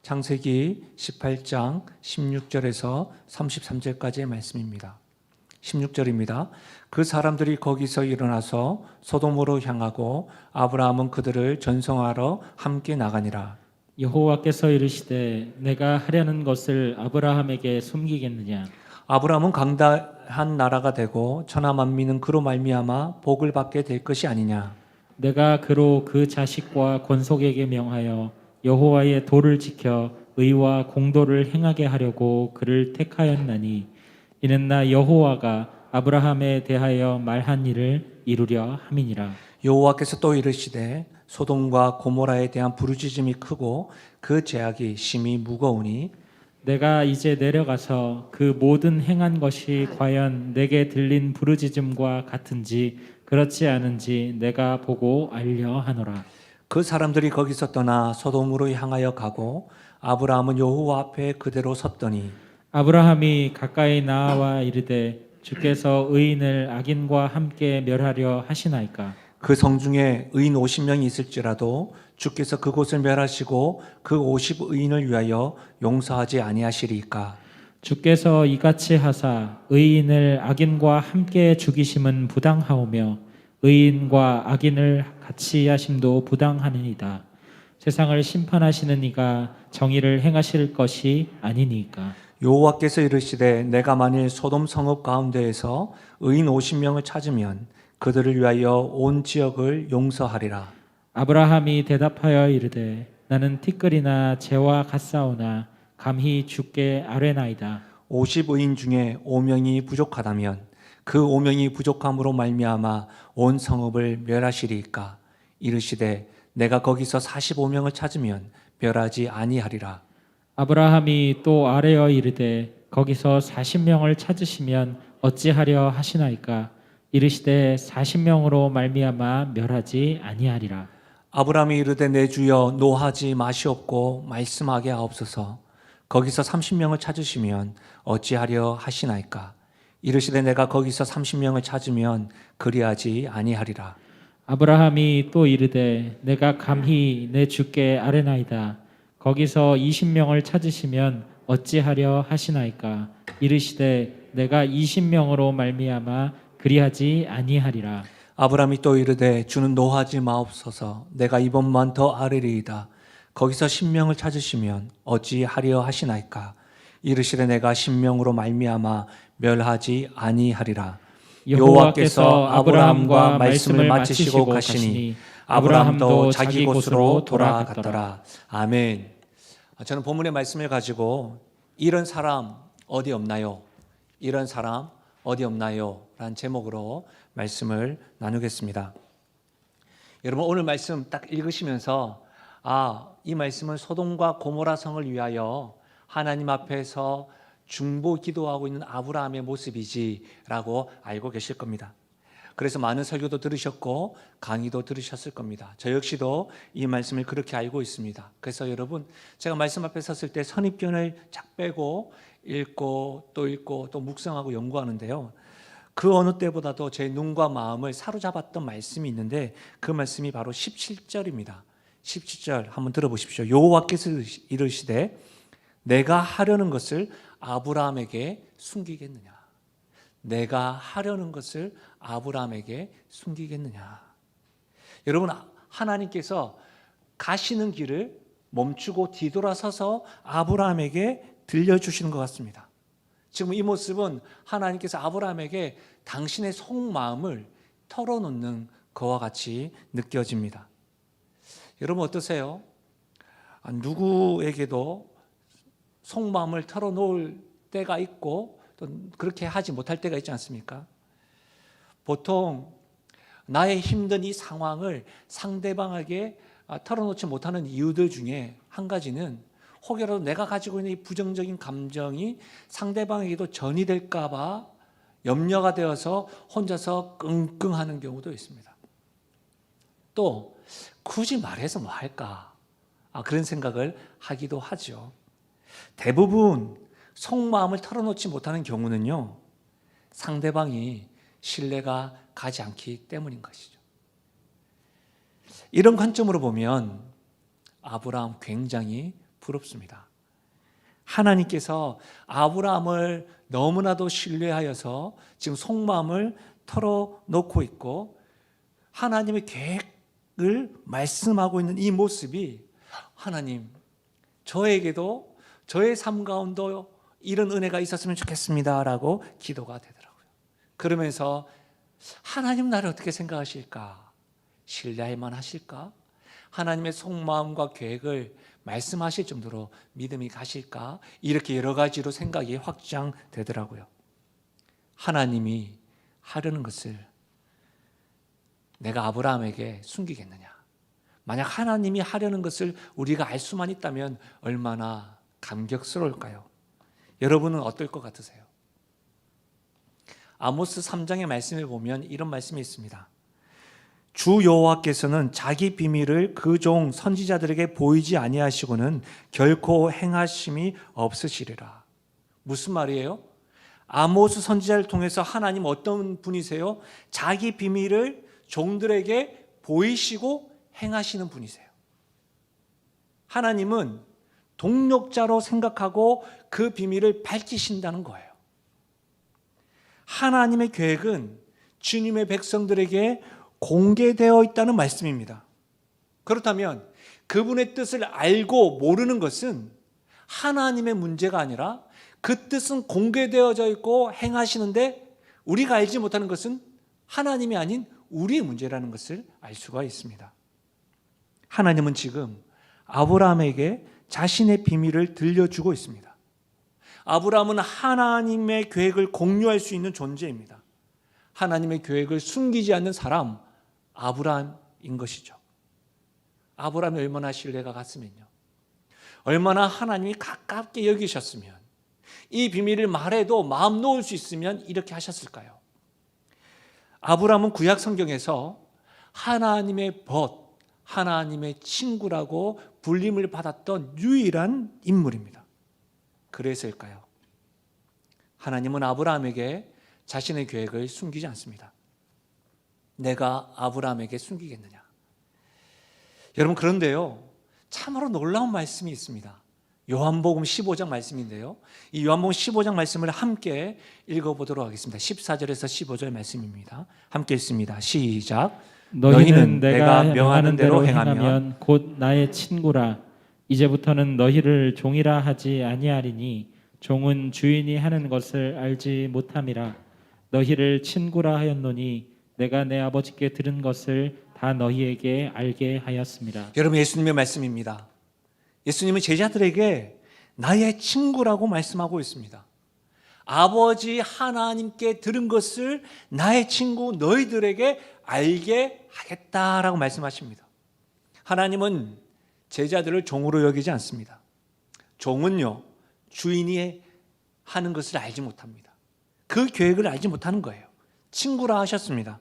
창세기 18장 16절에서 33절까지의 말씀입니다. 16절입니다. 그 사람들이 거기서 일어나서 소돔으로 향하고 아브라함은 그들을 전송하러 함께 나가니라. 여호와께서 이르시되 내가 하려는 것을 아브라함에게 숨기겠느냐. 아브라함은 강다한 나라가 되고 천하 만민은 그로 말미암아 복을 받게 될 것이 아니냐. 내가 그로 그 자식과 권속에게 명하여 여호와의 도를 지켜 의와 공도를 행하게 하려고 그를 택하였나니 이는 나 여호와가 아브라함에 대하여 말한 일을 이루려 함이니라. 여호와께서 또 이르시되 소돔과 고모라에 대한 부르짖음이 크고 그 죄악이 심히 무거우니 내가 이제 내려가서 그 모든 행한 것이 과연 내게 들린 부르짖음과 같은지 그렇지 않은지 내가 보고 알려 하노라. 그 사람들이 거기서 떠나 소돔으로 향하여 가고 아브라함은 여호와 앞에 그대로 섰더니 아브라함이 가까이 나와 이르되 주께서 의인을 악인과 함께 멸하려 하시나이까. 그 성중에 의인 50명이 있을지라도 주께서 그곳을 멸하시고 그 50의인을 위하여 용서하지 아니하시리이까. 주께서 이같이 하사 의인을 악인과 함께 죽이심은 부당하오며 의인과 악인을 같이 하심도 부당하니이다. 세상을 심판하시는 이가 정의를 행하실 것이 아니니까. 여호와께서 이르시되 내가 만일 소돔 성읍 가운데에서 의인 50명을 찾으면 그들을 위하여 온 지역을 용서하리라. 아브라함이 대답하여 이르되 나는 티끌이나 재와 같사오나 감히 주께 아뢰나이다. 50의인 중에 5명이 부족하다면 그 5명이 부족함으로 말미암아 온 성읍을 멸하시리이까. 이르시되 내가 거기서 45명을 찾으면 멸하지 아니하리라. 아브라함이 또 아뢰어 이르되 거기서 40명을 찾으시면 어찌하려 하시나이까. 이르시되 40명으로 말미암아 멸하지 아니하리라. 아브라함이 이르되 내 주여 노하지 마시옵고 말씀하게 하옵소서. 거기서 30명을 찾으시면 어찌하려 하시나이까. 이르시되 내가 거기서 30명을 찾으면 그리하지 아니하리라. 아브라함이 또 이르되 내가 감히 내 주께 아뢰나이다. 거기서 20명을 찾으시면 어찌하려 하시나이까. 이르시되 내가 20명으로 말미암아 그리하지 아니하리라. 아브라함이 또 이르되 주는 노하지 마옵소서. 내가 이번만 더 아뢰리이다. 거기서 10명을 찾으시면 어찌하려 하시나이까. 이르시되 내가 10명으로 말미암아 멸하지 아니하리라. 여호와께서 아브라함과 말씀을 마치시고 가시니 아브라함도 자기 곳으로 돌아갔더라. 아멘. 저는 본문의 말씀을 가지고 이런 사람 어디 없나요? 이런 사람 어디 없나요? 라는 제목으로 말씀을 나누겠습니다. 여러분 오늘 말씀 딱 읽으시면서 이 말씀은 소돔과 고모라 성을 위하여 하나님 앞에서 중보 기도하고 있는 아브라함의 모습이지라고 알고 계실 겁니다. 그래서 많은 설교도 들으셨고 강의도 들으셨을 겁니다. 저 역시도 이 말씀을 그렇게 알고 있습니다. 그래서 여러분 제가 말씀 앞에 섰을 때 선입견을 쫙 빼고 읽고 또 묵상하고 연구하는데요. 그 어느 때보다도 제 눈과 마음을 사로잡았던 말씀이 있는데 그 말씀이 바로 17절입니다. 17절 한번 들어보십시오. 여호와께서 이르시되 내가 하려는 것을 아브라함에게 숨기겠느냐. 내가 하려는 것을 아브라함에게 숨기겠느냐. 여러분 하나님께서 가시는 길을 멈추고 뒤돌아서서 아브라함에게 들려주시는 것 같습니다. 지금 이 모습은 하나님께서 아브라함에게 당신의 속마음을 털어놓는 것과 같이 느껴집니다. 여러분 어떠세요? 누구에게도 속마음을 털어놓을 때가 있고 또 그렇게 하지 못할 때가 있지 않습니까? 보통 나의 힘든 이 상황을 상대방에게 털어놓지 못하는 이유들 중에 한 가지는 혹여라도 내가 가지고 있는 이 부정적인 감정이 상대방에게도 전이 될까 봐 염려가 되어서 혼자서 끙끙하는 경우도 있습니다. 또 굳이 말해서 뭐 할까? 그런 생각을 하기도 하죠. 대부분 속마음을 털어놓지 못하는 경우는요, 상대방이 신뢰가 가지 않기 때문인 것이죠. 이런 관점으로 보면 아브라함 굉장히 부럽습니다. 하나님께서 아브라함을 너무나도 신뢰하여서 지금 속마음을 털어놓고 있고 하나님의 계획을 말씀하고 있는 이 모습이 하나님, 저에게도 저의 삶 가운데 이런 은혜가 있었으면 좋겠습니다 라고 기도가 되더라고요. 그러면서 하나님 나를 어떻게 생각하실까? 신뢰할 만하실까? 하나님의 속마음과 계획을 말씀하실 정도로 믿음이 가실까? 이렇게 여러 가지로 생각이 확장되더라고요. 하나님이 하려는 것을 내가 아브라함에게 숨기겠느냐? 만약 하나님이 하려는 것을 우리가 알 수만 있다면 얼마나 감격스러울까요? 여러분은 어떨 것 같으세요? 아모스 3장의 말씀에 보면 이런 말씀이 있습니다. 주 여호와께서는 자기 비밀을 그 종 선지자들에게 보이지 아니하시고는 결코 행하심이 없으시리라. 무슨 말이에요? 아모스 선지자를 통해서 하나님 어떤 분이세요? 자기 비밀을 종들에게 보이시고 행하시는 분이세요. 하나님은 동력자로 생각하고 그 비밀을 밝히신다는 거예요. 하나님의 계획은 주님의 백성들에게 공개되어 있다는 말씀입니다. 그렇다면 그분의 뜻을 알고 모르는 것은 하나님의 문제가 아니라 그 뜻은 공개되어져 있고 행하시는데 우리가 알지 못하는 것은 하나님이 아닌 우리의 문제라는 것을 알 수가 있습니다. 하나님은 지금 아브라함에게 자신의 비밀을 들려주고 있습니다. 아브라함은 하나님의 계획을 공유할 수 있는 존재입니다. 하나님의 계획을 숨기지 않는 사람, 아브라함인 것이죠. 아브라함이 얼마나 신뢰가 갔으면요. 얼마나 하나님이 가깝게 여기셨으면 이 비밀을 말해도 마음 놓을 수 있으면 이렇게 하셨을까요? 아브라함은 구약 성경에서 하나님의 벗, 하나님의 친구라고 불림을 받았던 유일한 인물입니다. 그래서일까요? 하나님은 아브라함에게 자신의 계획을 숨기지 않습니다. 내가 아브라함에게 숨기겠느냐? 여러분, 그런데요, 참으로 놀라운 말씀이 있습니다. 요한복음 15장 말씀인데요, 이 요한복음 15장 말씀을 함께 읽어보도록 하겠습니다. 14절에서 15절 말씀입니다. 함께 읽습니다. 시작. 너희는 내가 명하는 대로 행하면 곧 나의 친구라. 이제부터는 너희를 종이라 하지 아니하리니 종은 주인이 하는 것을 알지 못함이라. 너희를 친구라 하였노니 내가 내 아버지께 들은 것을 다 너희에게 알게 하였습니다. 여러분, 예수님의 말씀입니다. 예수님은 제자들에게 나의 친구라고 말씀하고 있습니다. 아버지 하나님께 들은 것을 나의 친구 너희들에게 알게 하겠다라고 말씀하십니다. 하나님은 제자들을 종으로 여기지 않습니다. 종은요, 주인이 하는 것을 알지 못합니다. 그 계획을 알지 못하는 거예요. 친구라 하셨습니다.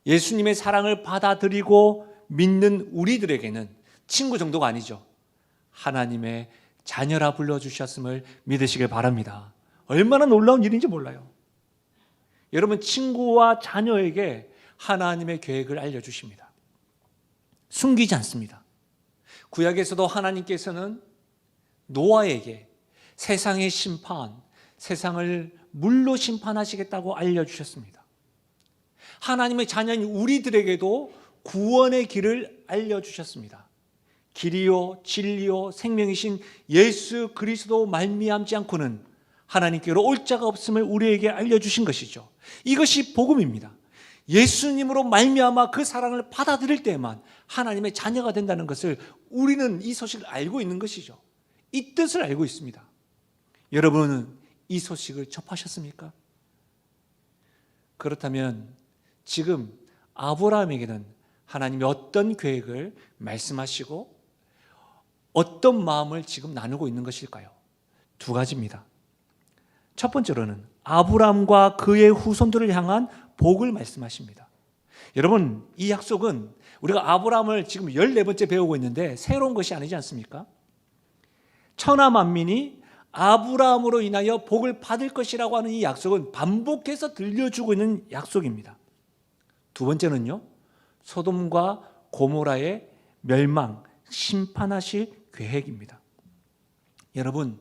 예수님의 사랑을 받아들이고 믿는 우리들에게는 친구 정도가 아니죠. 하나님의 자녀라 불러주셨음을 믿으시길 바랍니다. 얼마나 놀라운 일인지 몰라요. 여러분, 친구와 자녀에게 하나님의 계획을 알려주십니다. 숨기지 않습니다. 구약에서도 하나님께서는 노아에게 세상의 심판, 세상을 물로 심판하시겠다고 알려주셨습니다. 하나님의 자녀인 우리들에게도 구원의 길을 알려주셨습니다. 길이요 진리요 생명이신 예수 그리스도 말미암지 않고는 하나님께로 올 자가 없음을 우리에게 알려주신 것이죠. 이것이 복음입니다. 예수님으로 말미암아 그 사랑을 받아들일 때만 하나님의 자녀가 된다는 것을 우리는 이 소식을 알고 있는 것이죠. 이 뜻을 알고 있습니다. 여러분은 이 소식을 접하셨습니까? 그렇다면 지금 아브라함에게는 하나님이 어떤 계획을 말씀하시고 어떤 마음을 지금 나누고 있는 것일까요? 두 가지입니다. 첫 번째로는 아브라함과 그의 후손들을 향한 복을 말씀하십니다. 여러분, 이 약속은 우리가 아브라함을 지금 14번째 배우고 있는데 새로운 것이 아니지 않습니까? 천하 만민이 아브라함으로 인하여 복을 받을 것이라고 하는 이 약속은 반복해서 들려주고 있는 약속입니다. 두 번째는요, 소돔과 고모라의 멸망, 심판하실 계획입니다. 여러분,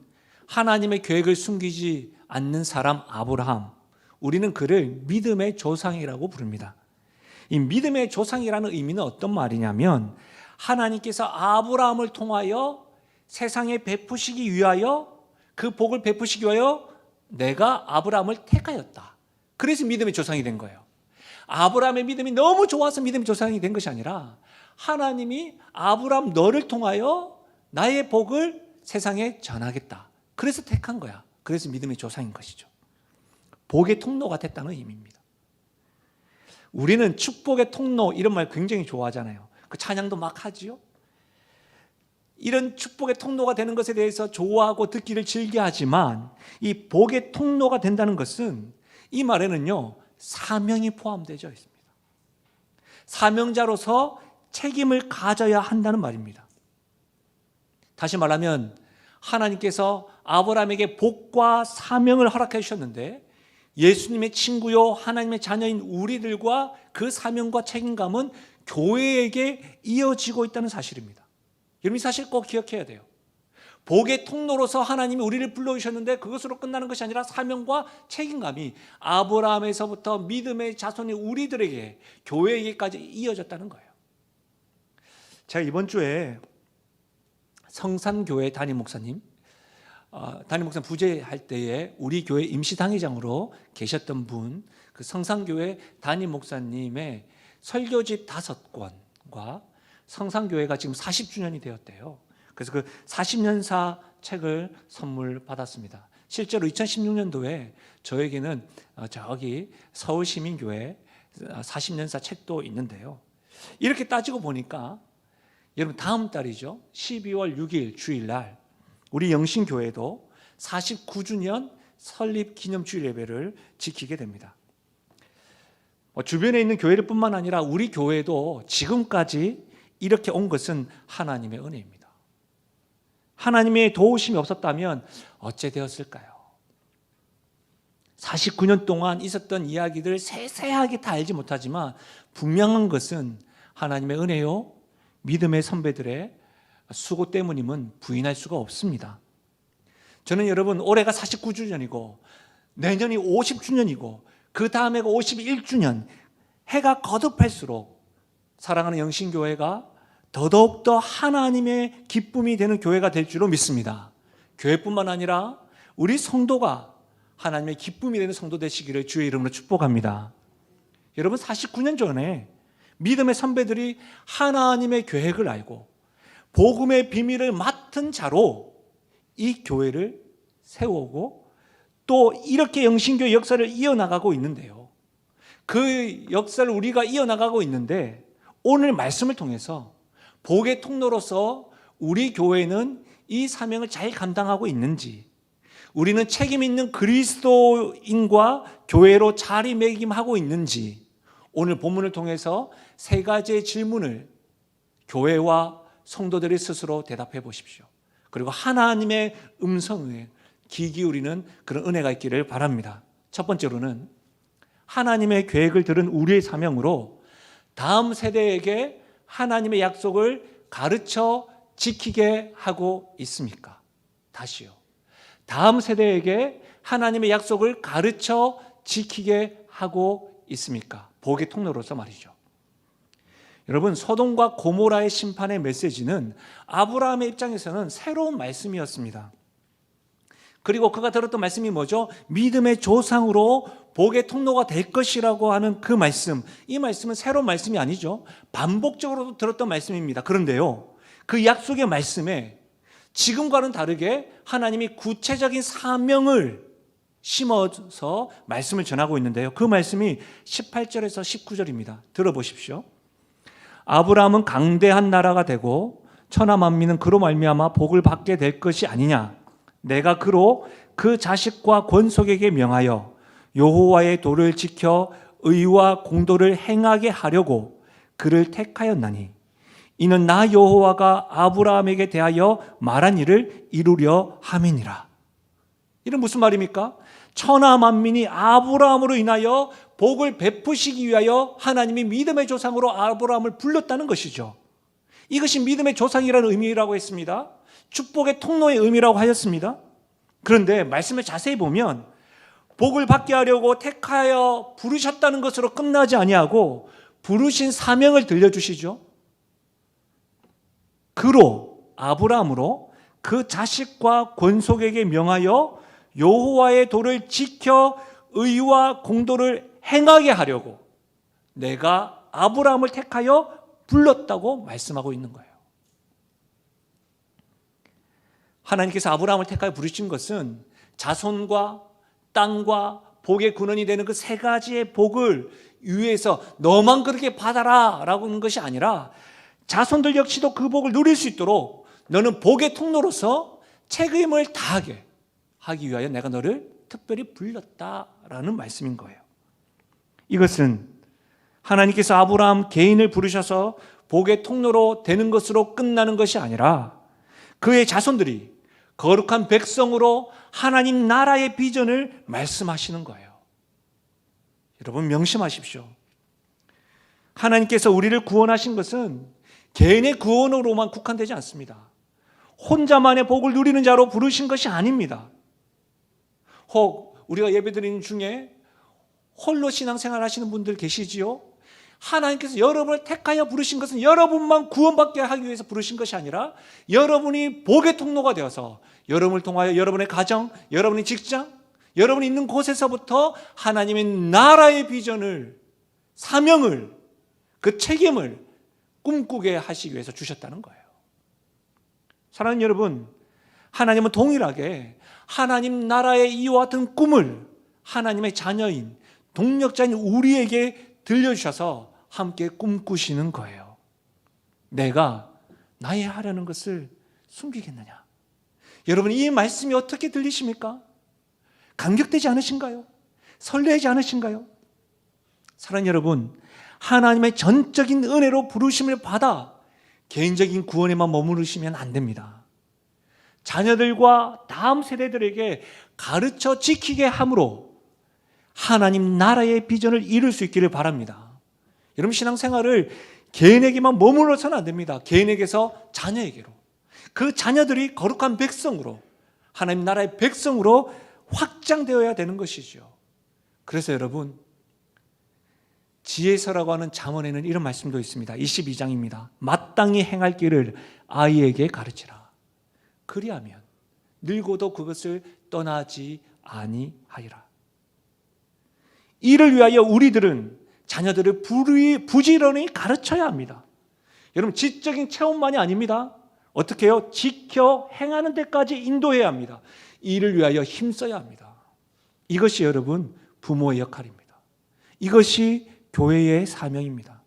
하나님의 계획을 숨기지 않는 사람 아브라함, 우리는 그를 믿음의 조상이라고 부릅니다. 이 믿음의 조상이라는 의미는 어떤 말이냐면 하나님께서 아브라함을 통하여 세상에 베푸시기 위하여, 그 복을 베푸시기 위하여 내가 아브라함을 택하였다. 그래서 믿음의 조상이 된 거예요. 아브라함의 믿음이 너무 좋아서 믿음의 조상이 된 것이 아니라 하나님이 아브라함 너를 통하여 나의 복을 세상에 전하겠다. 그래서 택한 거야. 그래서 믿음의 조상인 것이죠. 복의 통로가 됐다는 의미입니다. 우리는 축복의 통로 이런 말 굉장히 좋아하잖아요. 그 찬양도 막 하지요. 이런 축복의 통로가 되는 것에 대해서 좋아하고 듣기를 즐겨하지만 이 복의 통로가 된다는 것은 이 말에는요 사명이 포함되어 있습니다. 사명자로서 책임을 가져야 한다는 말입니다. 다시 말하면 하나님께서 아브라함에게 복과 사명을 허락해 주셨는데 예수님의 친구요 하나님의 자녀인 우리들과 그 사명과 책임감은 교회에게 이어지고 있다는 사실입니다. 여러분 이 사실 꼭 기억해야 돼요. 복의 통로로서 하나님이 우리를 불러주셨는데 그것으로 끝나는 것이 아니라 사명과 책임감이 아브라함에서부터 믿음의 자손이 우리들에게, 교회에게까지 이어졌다는 거예요. 제가 이번 주에 성산교회 담임 목사님 부재할 때에 우리 교회 임시당회장으로 계셨던 분, 그 성산교회 담임 목사님의 설교집 5권과 성산교회가 지금 40주년이 되었대요. 그래서 그 40년사 책을 선물 받았습니다. 실제로 2016년도에 저에게는 저기 서울시민교회 40년사 책도 있는데요. 이렇게 따지고 보니까 여러분 다음 달이죠. 12월 6일 주일날 우리 영신교회도 49주년 설립 기념 주일 예배를 지키게 됩니다. 주변에 있는 교회들 뿐만 아니라 우리 교회도 지금까지 이렇게 온 것은 하나님의 은혜입니다. 하나님의 도우심이 없었다면 어째 되었을까요? 49년 동안 있었던 이야기들 세세하게 다 알지 못하지만 분명한 것은 하나님의 은혜요 믿음의 선배들의 수고 때문임은 부인할 수가 없습니다. 저는 여러분 올해가 49주년이고 내년이 50주년이고 그 다음에가 51주년, 해가 거듭할수록 사랑하는 영신교회가 더더욱더 하나님의 기쁨이 되는 교회가 될 줄로 믿습니다. 교회뿐만 아니라 우리 성도가 하나님의 기쁨이 되는 성도 되시기를 주의 이름으로 축복합니다. 여러분 49년 전에 믿음의 선배들이 하나님의 계획을 알고 복음의 비밀을 맡은 자로 이 교회를 세우고 또 이렇게 영신교회 역사를 이어나가고 있는데요. 그 역사를 우리가 이어나가고 있는데 오늘 말씀을 통해서 복의 통로로서 우리 교회는 이 사명을 잘 감당하고 있는지, 우리는 책임 있는 그리스도인과 교회로 자리매김하고 있는지 오늘 본문을 통해서 3가지의 질문을 교회와 성도들이 스스로 대답해 보십시오. 그리고 하나님의 음성에 귀 기울이는 그런 은혜가 있기를 바랍니다. 첫 번째로는 하나님의 계획을 들은 우리의 사명으로 다음 세대에게 하나님의 약속을 가르쳐 지키게 하고 있습니까? 다시요. 다음 세대에게 하나님의 약속을 가르쳐 지키게 하고 있습니까? 복의 통로로서 말이죠. 여러분 소돔과 고모라의 심판의 메시지는 아브라함의 입장에서는 새로운 말씀이었습니다. 그리고 그가 들었던 말씀이 뭐죠? 믿음의 조상으로 복의 통로가 될 것이라고 하는 그 말씀, 이 말씀은 새로운 말씀이 아니죠. 반복적으로 들었던 말씀입니다. 그런데요, 그 약속의 말씀에 지금과는 다르게 하나님이 구체적인 사명을 심어서 말씀을 전하고 있는데요. 그 말씀이 18절에서 19절입니다. 들어보십시오. 아브라함은 강대한 나라가 되고 천하 만민은 그로 말미암아 복을 받게 될 것이 아니냐. 내가 그로 그 자식과 권속에게 명하여 여호와의 도를 지켜 의와 공도를 행하게 하려고 그를 택하였나니 이는 나 여호와가 아브라함에게 대하여 말한 일을 이루려 함이니라. 이는 무슨 말입니까? 천하 만민이 아브라함으로 인하여 복을 베푸시기 위하여 하나님이 믿음의 조상으로 아브라함을 불렀다는 것이죠. 이것이 믿음의 조상이라는 의미라고 했습니다. 축복의 통로의 의미라고 하였습니다. 그런데 말씀을 자세히 보면 복을 받게 하려고 택하여 부르셨다는 것으로 끝나지 아니하고 부르신 사명을 들려주시죠. 그로 아브라함으로 그 자식과 권속에게 명하여 여호와의 도를 지켜 의와 공도를 행하게 하려고 내가 아브라함을 택하여 불렀다고 말씀하고 있는 거예요. 하나님께서 아브라함을 택하여 부르신 것은 자손과 땅과 복의 근원이 되는 그 세 가지의 복을 위해서 너만 그렇게 받아라 라고 하는 것이 아니라 자손들 역시도 그 복을 누릴 수 있도록 너는 복의 통로로서 책임을 다하게 하기 위하여 내가 너를 특별히 불렀다라는 말씀인 거예요. 이것은 하나님께서 아브라함 개인을 부르셔서 복의 통로로 되는 것으로 끝나는 것이 아니라 그의 자손들이 거룩한 백성으로 하나님 나라의 비전을 말씀하시는 거예요. 여러분 명심하십시오. 하나님께서 우리를 구원하신 것은 개인의 구원으로만 국한되지 않습니다. 혼자만의 복을 누리는 자로 부르신 것이 아닙니다. 혹 우리가 예배드리는 중에 홀로 신앙생활 하시는 분들 계시지요? 하나님께서 여러분을 택하여 부르신 것은 여러분만 구원받게 하기 위해서 부르신 것이 아니라 여러분이 복의 통로가 되어서 여러분을 통하여 여러분의 가정, 여러분의 직장, 여러분이 있는 곳에서부터 하나님의 나라의 비전을, 사명을, 그 책임을 꿈꾸게 하시기 위해서 주셨다는 거예요. 사랑하는 여러분, 하나님은 동일하게 하나님 나라의 이와 같은 꿈을 하나님의 자녀인, 동력자인 우리에게 들려주셔서 함께 꿈꾸시는 거예요. 내가 나의 하려는 것을 숨기겠느냐? 여러분, 이 말씀이 어떻게 들리십니까? 감격되지 않으신가요? 설레지 않으신가요? 사랑하는 여러분, 하나님의 전적인 은혜로 부르심을 받아 개인적인 구원에만 머무르시면 안 됩니다. 자녀들과 다음 세대들에게 가르쳐 지키게 함으로 하나님 나라의 비전을 이룰 수 있기를 바랍니다. 여러분, 신앙생활을 개인에게만 머물러서는 안 됩니다. 개인에게서 자녀에게로, 그 자녀들이 거룩한 백성으로, 하나님 나라의 백성으로 확장되어야 되는 것이죠. 그래서 여러분, 지혜서라고 하는 잠언에는 이런 말씀도 있습니다. 22장입니다. 마땅히 행할 길을 아이에게 가르치라. 그리하면 늙어도 그것을 떠나지 아니하리라. 이를 위하여 우리들은 자녀들을 부지런히 가르쳐야 합니다. 여러분, 지적인 체험만이 아닙니다. 어떻게 해요? 지켜 행하는 데까지 인도해야 합니다. 이를 위하여 힘써야 합니다. 이것이 여러분 부모의 역할입니다. 이것이 교회의 사명입니다.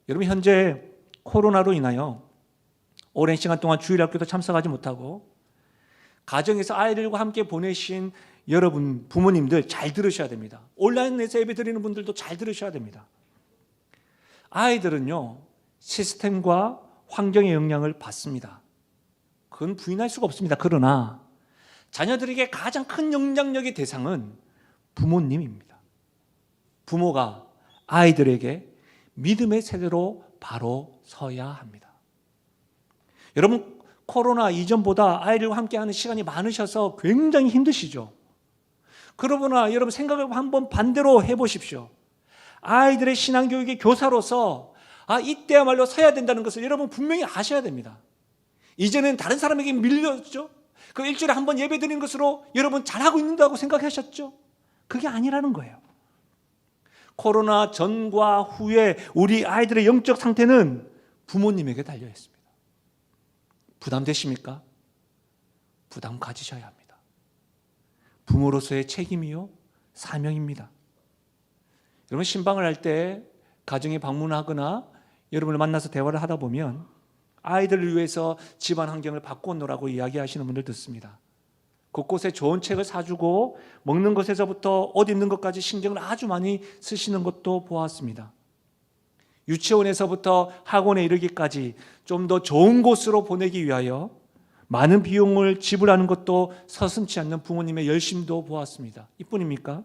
여러분, 현재 코로나로 인하여 오랜 시간 동안 주일학교도 참석하지 못하고 가정에서 아이들과 함께 보내신 여러분 부모님들 잘 들으셔야 됩니다. 온라인에서 예배 드리는 분들도 잘 들으셔야 됩니다. 아이들은요, 시스템과 환경의 영향을 받습니다. 그건 부인할 수가 없습니다. 그러나 자녀들에게 가장 큰 영향력의 대상은 부모님입니다. 부모가 아이들에게 믿음의 세대로 바로 서야 합니다. 여러분, 코로나 이전보다 아이들과 함께하는 시간이 많으셔서 굉장히 힘드시죠? 그러나 여러분, 생각을 한번 반대로 해보십시오. 아이들의 신앙교육의 교사로서 이때야말로 서야 된다는 것을 여러분 분명히 아셔야 됩니다. 이제는 다른 사람에게 밀렸죠? 그 일주일에 한 번 예배 드리는 것으로 여러분 잘하고 있는다고 생각하셨죠? 그게 아니라는 거예요. 코로나 전과 후에 우리 아이들의 영적 상태는 부모님에게 달려 있습니다. 부담되십니까? 부담 가지셔야 합니다. 부모로서의 책임이요, 사명입니다. 여러분, 신방을 할 때 가정에 방문하거나 여러분을 만나서 대화를 하다 보면 아이들을 위해서 집안 환경을 바꿔놓으라고 이야기하시는 분들 듣습니다. 곳곳에 좋은 책을 사주고 먹는 것에서부터 옷 입는 것까지 신경을 아주 많이 쓰시는 것도 보았습니다. 유치원에서부터 학원에 이르기까지 좀 더 좋은 곳으로 보내기 위하여 많은 비용을 지불하는 것도 서슴지 않는 부모님의 열심도 보았습니다. 이뿐입니까?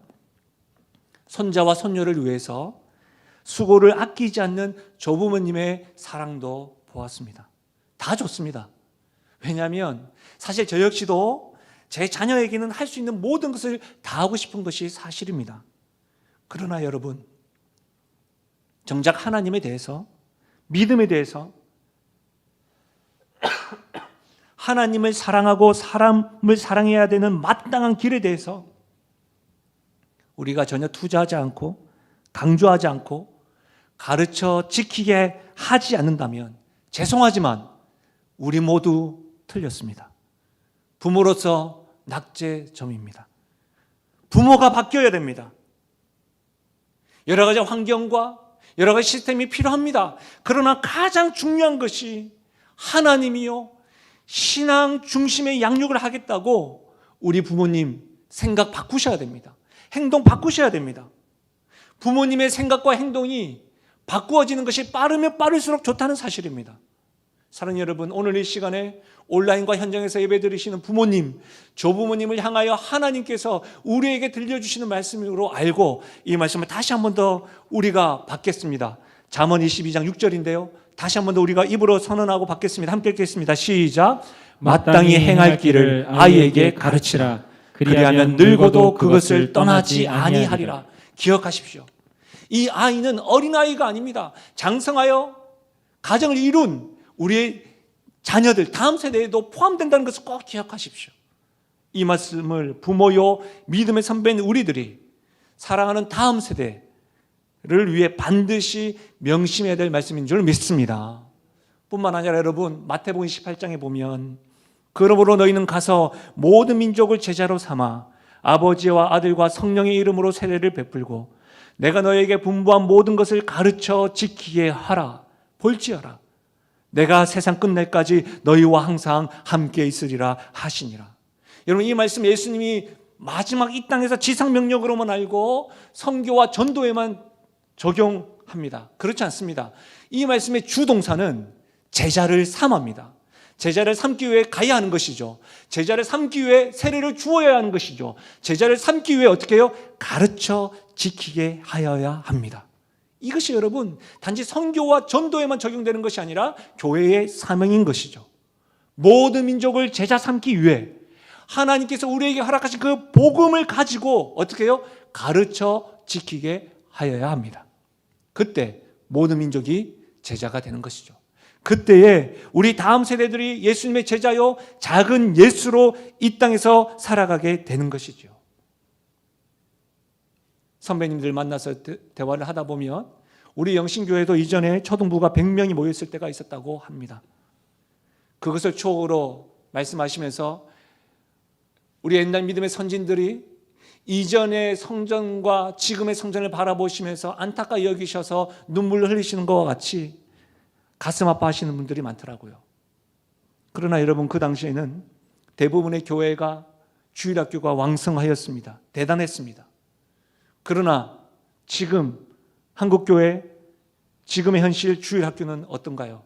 손자와 손녀를 위해서 수고를 아끼지 않는 조부모님의 사랑도 보았습니다. 다 좋습니다. 왜냐하면 사실 저 역시도 제 자녀에게는 할 수 있는 모든 것을 다 하고 싶은 것이 사실입니다. 그러나 여러분, 정작 하나님에 대해서, 믿음에 대해서, 하나님을 사랑하고 사람을 사랑해야 되는 마땅한 길에 대해서 우리가 전혀 투자하지 않고 강조하지 않고 가르쳐 지키게 하지 않는다면 죄송하지만 우리 모두 틀렸습니다. 부모로서 낙제점입니다. 부모가 바뀌어야 됩니다. 여러 가지 환경과 여러 가지 시스템이 필요합니다. 그러나 가장 중요한 것이 하나님이요, 신앙 중심의 양육을 하겠다고 우리 부모님 생각 바꾸셔야 됩니다. 행동 바꾸셔야 됩니다. 부모님의 생각과 행동이 바꾸어지는 것이 빠르면 빠를수록 좋다는 사실입니다. 사랑하는 여러분, 오늘 이 시간에 온라인과 현장에서 예배드리시는 부모님, 조부모님을 향하여 하나님께서 우리에게 들려주시는 말씀으로 알고 이 말씀을 다시 한 번 더 우리가 받겠습니다. 잠언 22장 6절인데요. 다시 한 번 더 우리가 입으로 선언하고 받겠습니다. 함께 읽겠습니다. 시작. 마땅히 행할 길을 아이에게 가르치라. 그리하면 늙어도 그것을 떠나지 아니하리라. 기억하십시오. 이 아이는 어린아이가 아닙니다. 장성하여 가정을 이룬 우리의 자녀들, 다음 세대에도 포함된다는 것을 꼭 기억하십시오. 이 말씀을 부모요, 믿음의 선배인 우리들이 사랑하는 다음 세대를 위해 반드시 명심해야 될 말씀인 줄 믿습니다. 뿐만 아니라 여러분, 마태복음 28장에 보면 그러므로 너희는 가서 모든 민족을 제자로 삼아 아버지와 아들과 성령의 이름으로 세례를 베풀고 내가 너희에게 분부한 모든 것을 가르쳐 지키게 하라. 볼지어라. 내가 세상 끝날까지 너희와 항상 함께 있으리라 하시니라. 여러분, 이 말씀 예수님이 마지막 이 땅에서 지상명령으로만 알고 선교와 전도에만 적용합니다. 그렇지 않습니다. 이 말씀의 주동사는 제자를 삼합니다. 제자를 삼기 위해 가야 하는 것이죠. 제자를 삼기 위해 세례를 주어야 하는 것이죠. 제자를 삼기 위해 어떻게 해요? 가르쳐 지키게 하여야 합니다. 이것이 여러분 단지 선교와 전도에만 적용되는 것이 아니라 교회의 사명인 것이죠. 모든 민족을 제자 삼기 위해 하나님께서 우리에게 허락하신 그 복음을 가지고 어떻게 해요? 가르쳐 지키게 하여야 합니다. 그때 모든 민족이 제자가 되는 것이죠. 그때에 우리 다음 세대들이 예수님의 제자요, 작은 예수로 이 땅에서 살아가게 되는 것이죠. 선배님들 만나서 대화를 하다 보면 우리 영신교회도 이전에 초등부가 100명이 모였을 때가 있었다고 합니다. 그것을 추억으로 말씀하시면서 우리 옛날 믿음의 선진들이 이전의 성전과 지금의 성전을 바라보시면서 안타까이 여기셔서 눈물을 흘리시는 것과 같이 가슴 아파하시는 분들이 많더라고요. 그러나 여러분, 그 당시에는 대부분의 교회가 주일학교가 왕성하였습니다. 대단했습니다. 그러나 지금 한국교회, 지금의 현실 주일학교는 어떤가요?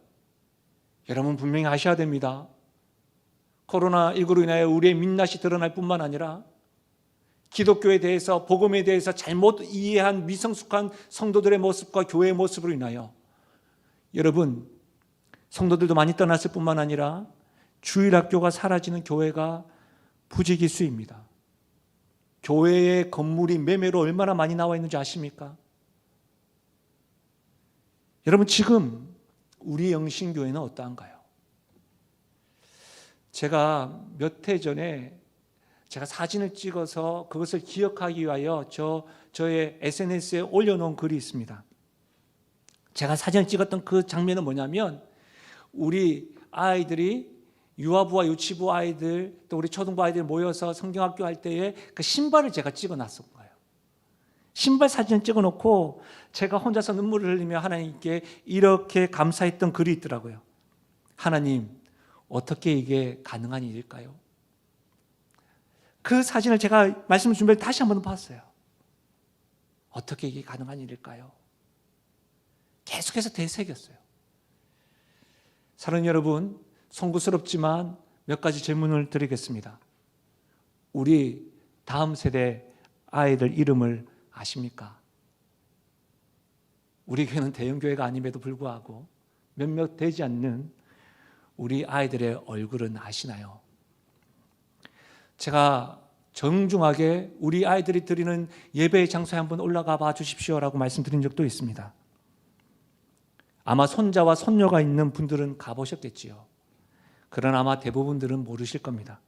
여러분 분명히 아셔야 됩니다. 코로나19로 인하여 우리의 민낯이 드러날 뿐만 아니라 기독교에 대해서, 복음에 대해서 잘못 이해한 미성숙한 성도들의 모습과 교회의 모습으로 인하여 여러분, 성도들도 많이 떠났을 뿐만 아니라 주일학교가 사라지는 교회가 부지기수입니다. 교회의 건물이 매매로 얼마나 많이 나와 있는지 아십니까? 여러분, 지금 우리 영신교회는 어떠한가요? 제가 몇 해 전에 제가 사진을 찍어서 그것을 기억하기 위하여 저의 SNS에 올려놓은 글이 있습니다. 제가 사진을 찍었던 그 장면은 뭐냐면 우리 아이들이 유아부와 유치부 아이들 또 우리 초등부 아이들 모여서 성경학교 할 때에 그 신발을 제가 찍어놨을 거예요. 신발 사진을 찍어놓고 제가 혼자서 눈물을 흘리며 하나님께 이렇게 감사했던 글이 있더라고요. 하나님, 어떻게 이게 가능한 일일까요? 그 사진을 제가 말씀을 준비할 때 다시 한번 봤어요. 어떻게 이게 가능한 일일까요? 계속해서 되새겼어요. 사랑하는 여러분, 송구스럽지만 몇 가지 질문을 드리겠습니다. 우리 다음 세대 아이들 이름을 아십니까? 우리 교회는 대형교회가 아님에도 불구하고 몇몇 되지 않는 우리 아이들의 얼굴은 아시나요? 제가 정중하게 우리 아이들이 드리는 예배의 장소에 한번 올라가 봐 주십시오라고 말씀드린 적도 있습니다. 아마 손자와 손녀가 있는 분들은 가보셨겠지요. 그러나 아마 대부분들은 모르실 겁니다.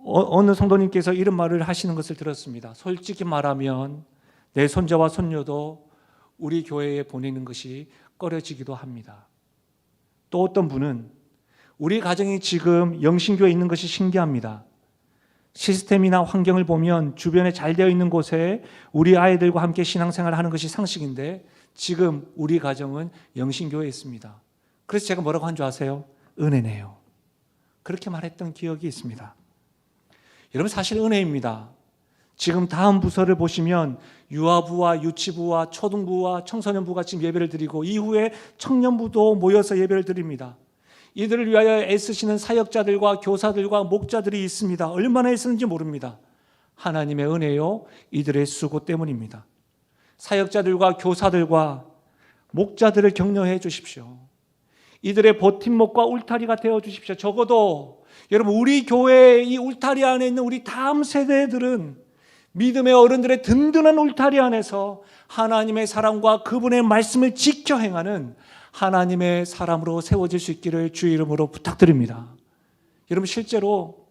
어느 성도님께서 이런 말을 하시는 것을 들었습니다. 솔직히 말하면 내 손자와 손녀도 우리 교회에 보내는 것이 꺼려지기도 합니다. 또 어떤 분은 우리 가정이 지금 영신교회에 있는 것이 신기합니다. 시스템이나 환경을 보면 주변에 잘 되어 있는 곳에 우리 아이들과 함께 신앙생활을 하는 것이 상식인데 지금 우리 가정은 영신교회에 있습니다. 그래서 제가 뭐라고 한 줄 아세요? 은혜네요. 그렇게 말했던 기억이 있습니다. 여러분, 사실 은혜입니다. 지금 다음 부서를 보시면 유아부와 유치부와 초등부와 청소년부가 지금 예배를 드리고 이후에 청년부도 모여서 예배를 드립니다. 이들을 위하여 애쓰시는 사역자들과 교사들과 목자들이 있습니다. 얼마나 애쓰는지 모릅니다. 하나님의 은혜요, 이들의 수고 때문입니다. 사역자들과 교사들과 목자들을 격려해 주십시오. 이들의 버팀목과 울타리가 되어 주십시오. 적어도 여러분, 우리 교회의 이 울타리 안에 있는 우리 다음 세대들은 믿음의 어른들의 든든한 울타리 안에서 하나님의 사랑과 그분의 말씀을 지켜 행하는 하나님의 사람으로 세워질 수 있기를 주의 이름으로 부탁드립니다. 여러분, 실제로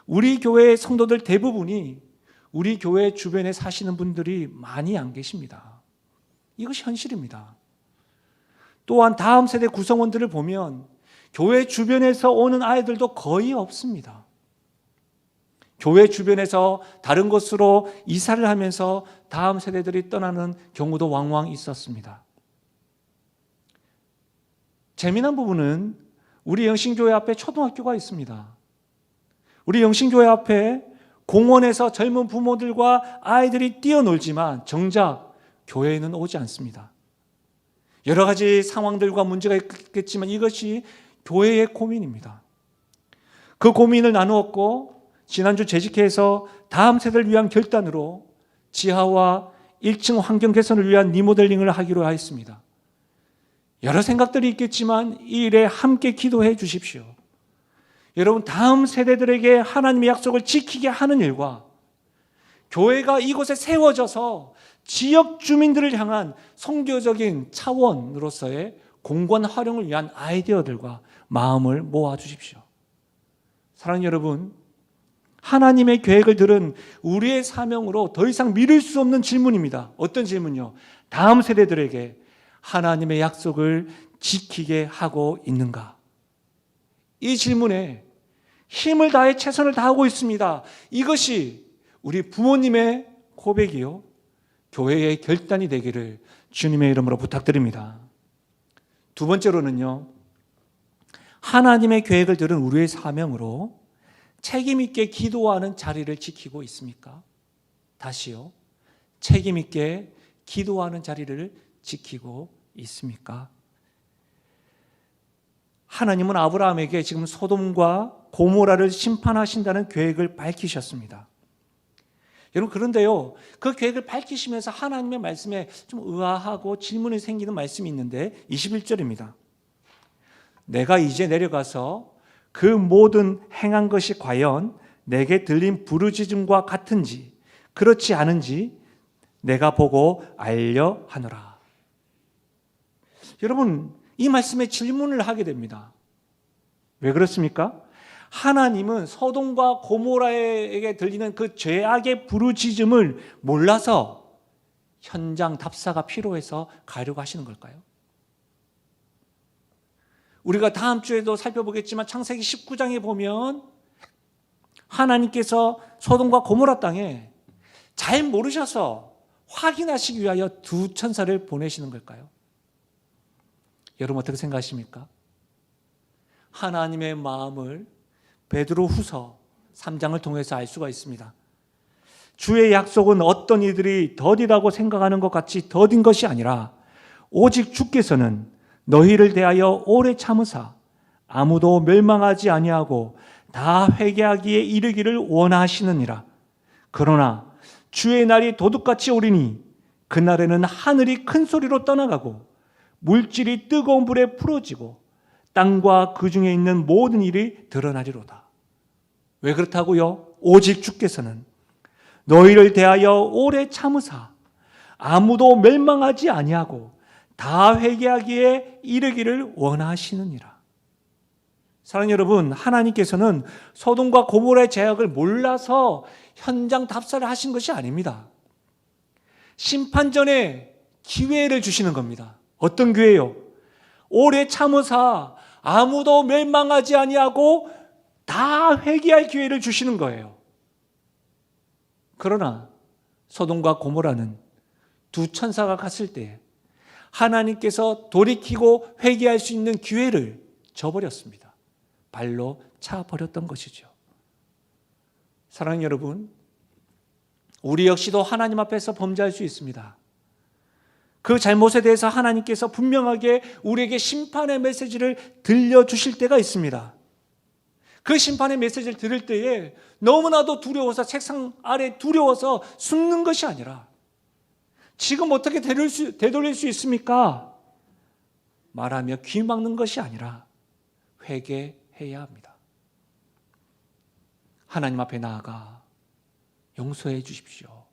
우리 교회의 성도들 대부분이 우리 교회 주변에 사시는 분들이 많이 안 계십니다. 이것이 현실입니다. 또한 다음 세대 구성원들을 보면 교회 주변에서 오는 아이들도 거의 없습니다. 교회 주변에서 다른 곳으로 이사를 하면서 다음 세대들이 떠나는 경우도 왕왕 있었습니다. 재미난 부분은 우리 영신교회 앞에 초등학교가 있습니다. 우리 영신교회 앞에 공원에서 젊은 부모들과 아이들이 뛰어놀지만 정작 교회에는 오지 않습니다. 여러 가지 상황들과 문제가 있겠지만 이것이 교회의 고민입니다. 그 고민을 나누었고 지난주 재직회에서 다음 세대를 위한 결단으로 지하와 1층 환경 개선을 위한 리모델링을 하기로 하였습니다. 여러 생각들이 있겠지만 이 일에 함께 기도해 주십시오. 여러분, 다음 세대들에게 하나님의 약속을 지키게 하는 일과 교회가 이곳에 세워져서 지역 주민들을 향한 선교적인 차원으로서의 공간 활용을 위한 아이디어들과 마음을 모아 주십시오. 사랑하는 여러분, 하나님의 계획을 들은 우리의 사명으로 더 이상 미룰 수 없는 질문입니다. 어떤 질문요? 다음 세대들에게 하나님의 약속을 지키게 하고 있는가? 이 질문에 힘을 다해 최선을 다하고 있습니다. 이것이 우리 부모님의 고백이요, 교회의 결단이 되기를 주님의 이름으로 부탁드립니다. 두 번째로는요, 하나님의 계획을 들은 우리의 사명으로 책임 있게 기도하는 자리를 지키고 있습니까? 다시요, 책임 있게 기도하는 자리를 지키고 있습니까? 하나님은 아브라함에게 지금 소돔과 고모라를 심판하신다는 계획을 밝히셨습니다. 여러분, 그런데요, 그 계획을 밝히시면서 하나님의 말씀에 좀 의아하고 질문이 생기는 말씀이 있는데 21절입니다. 내가 이제 내려가서 그 모든 행한 것이 과연 내게 들린 부르짖음과 같은지 그렇지 않은지 내가 보고 알려 하노라. 여러분, 이 말씀에 질문을 하게 됩니다. 왜 그렇습니까? 하나님은 소돔과 고모라에게 들리는 그 죄악의 부르짖음을 몰라서 현장 답사가 필요해서 가려고 하시는 걸까요? 우리가 다음 주에도 살펴보겠지만 창세기 19장에 보면 하나님께서 소돔과 고모라 땅에 잘 모르셔서 확인하시기 위하여 두 천사를 보내시는 걸까요? 여러분, 어떻게 생각하십니까? 하나님의 마음을 베드로후서 3장을 통해서 알 수가 있습니다. 주의 약속은 어떤 이들이 더디다고 생각하는 것 같이 더딘 것이 아니라 오직 주께서는 너희를 대하여 오래 참으사 아무도 멸망하지 아니하고 다 회개하기에 이르기를 원하시느니라. 그러나 주의 날이 도둑같이 오리니 그날에는 하늘이 큰 소리로 떠나가고 물질이 뜨거운 불에 풀어지고 땅과 그 중에 있는 모든 일이 드러나리로다. 왜 그렇다고요? 오직 주께서는 너희를 대하여 오래 참으사 아무도 멸망하지 아니하고 다 회개하기에 이르기를 원하시느니라. 사랑하는 여러분, 하나님께서는 소돔과 고모라의 죄악을 몰라서 현장 답사를 하신 것이 아닙니다. 심판 전에 기회를 주시는 겁니다. 어떤 기회요? 오래 참으사 아무도 멸망하지 아니하고 다 회개할 기회를 주시는 거예요. 그러나 소돔과 고모라는 두 천사가 갔을 때 하나님께서 돌이키고 회개할 수 있는 기회를 저버렸습니다. 발로 차버렸던 것이죠. 사랑하는 여러분, 우리 역시도 하나님 앞에서 범죄할 수 있습니다. 그 잘못에 대해서 하나님께서 분명하게 우리에게 심판의 메시지를 들려주실 때가 있습니다. 그 심판의 메시지를 들을 때에 너무나도 두려워서 책상 아래 두려워서 숨는 것이 아니라 지금 어떻게 되돌릴 수 있습니까? 말하며 귀 막는 것이 아니라 회개해야 합니다. 하나님 앞에 나아가 용서해 주십시오,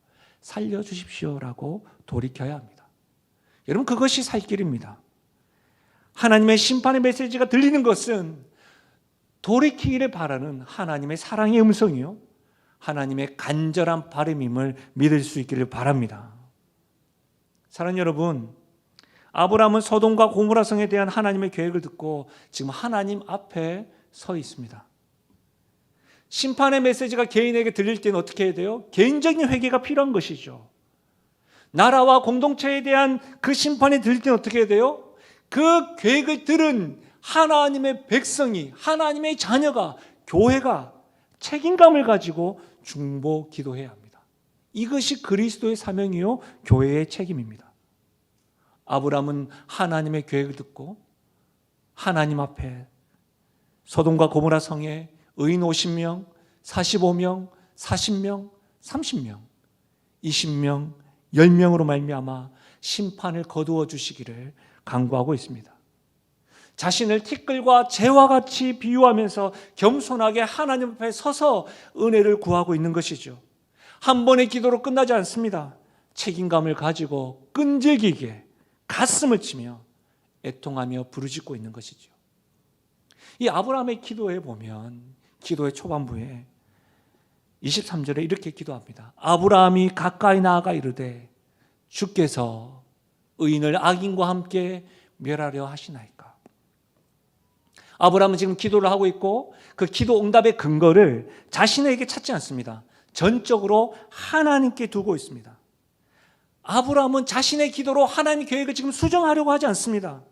살려 주십시오라고 돌이켜야 합니다. 여러분, 그것이 살 길입니다. 하나님의 심판의 메시지가 들리는 것은 돌이키기를 바라는 하나님의 사랑의 음성이요, 하나님의 간절한 바람임을 믿을 수 있기를 바랍니다. 사랑하는 여러분, 아브라함은 소돔과 고모라 성에 대한 하나님의 계획을 듣고 지금 하나님 앞에 서 있습니다. 심판의 메시지가 개인에게 들릴 때는 어떻게 해야 돼요? 개인적인 회개가 필요한 것이죠. 나라와 공동체에 대한 그 심판이 들릴 때는 어떻게 해야 돼요? 그 계획을 들은 하나님의 백성이, 하나님의 자녀가, 교회가 책임감을 가지고 중보 기도해야 합니다. 이것이 그리스도의 사명이요, 교회의 책임입니다. 아브라함은 하나님의 계획을 듣고 하나님 앞에 소돔과 고모라 성에 의인 50명, 45명, 40명, 30명, 20명, 10명으로 말미암아 심판을 거두어 주시기를 간구하고 있습니다. 자신을 티끌과 재와 같이 비유하면서 겸손하게 하나님 앞에 서서 은혜를 구하고 있는 것이죠. 한 번의 기도로 끝나지 않습니다. 책임감을 가지고 끈질기게 가슴을 치며 애통하며 부르짖고 있는 것이죠. 이 아브라함의 기도에 보면, 기도의 초반부에 23절에 이렇게 기도합니다. 아브라함이 가까이 나아가 이르되 주께서 의인을 악인과 함께 멸하려 하시나이까. 아브라함은 지금 기도를 하고 있고 그 기도 응답의 근거를 자신에게 찾지 않습니다. 전적으로 하나님께 두고 있습니다. 아브라함은 자신의 기도로 하나님의 계획을 지금 수정하려고 하지 않습니다.